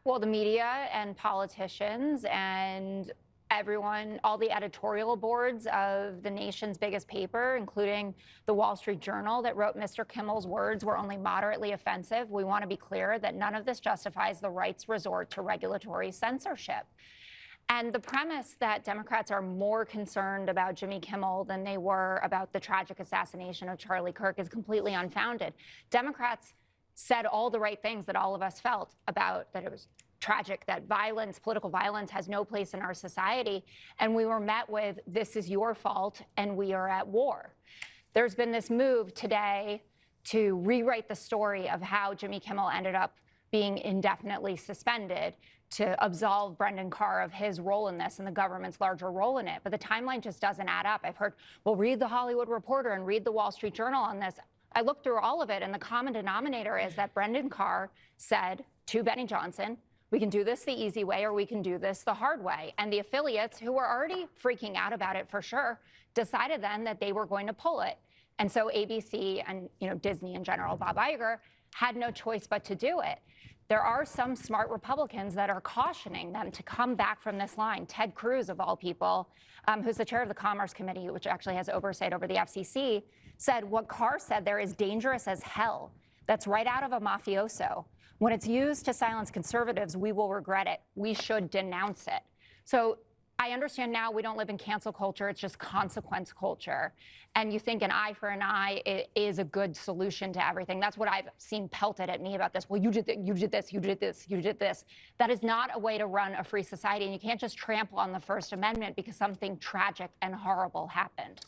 Well, the media and politicians and everyone, all the editorial boards of the nation's biggest paper, including the Wall Street Journal, that wrote Mr. Kimmel's words were only moderately offensive. We want to be clear that none of this justifies the right's resort to regulatory censorship. And the premise that Democrats are more concerned about Jimmy Kimmel than they were about the tragic assassination of Charlie Kirk is completely unfounded. Democrats said all the right things that all of us felt about that it was tragic, that violence, political violence, has no place in our society. And we were met with, this is your fault, and we are at war. There's been this move today to rewrite the story of how Jimmy Kimmel ended up being indefinitely suspended, to absolve Brendan Carr of his role in this and the government's larger role in it. But the timeline just doesn't add up. I've heard, well, read the Hollywood Reporter and read the Wall Street Journal on this. I looked through all of it, and the common denominator is that Brendan Carr said to Benny Johnson, we can do this the easy way or we can do this the hard way. And the affiliates, who were already freaking out about it for sure, decided then that they were going to pull it. And so ABC and Disney in general, Bob Iger, had no choice but to do it. There are some smart Republicans that are cautioning them to come back from this line. Ted Cruz, of all people, who's the chair of the Commerce Committee, which actually has oversight over the FCC, said what Carr said there is dangerous as hell. That's right out of a mafioso. When it's used to silence conservatives, we will regret it. We should denounce it. So I understand now we don't live in cancel culture. It's just consequence culture. And you think an eye for an eye is a good solution to everything. That's what I've seen pelted at me about this. Well, you did this, you did this, you did this, you did this. That is not a way to run a free society. And you can't just trample on the First Amendment because something tragic and horrible happened.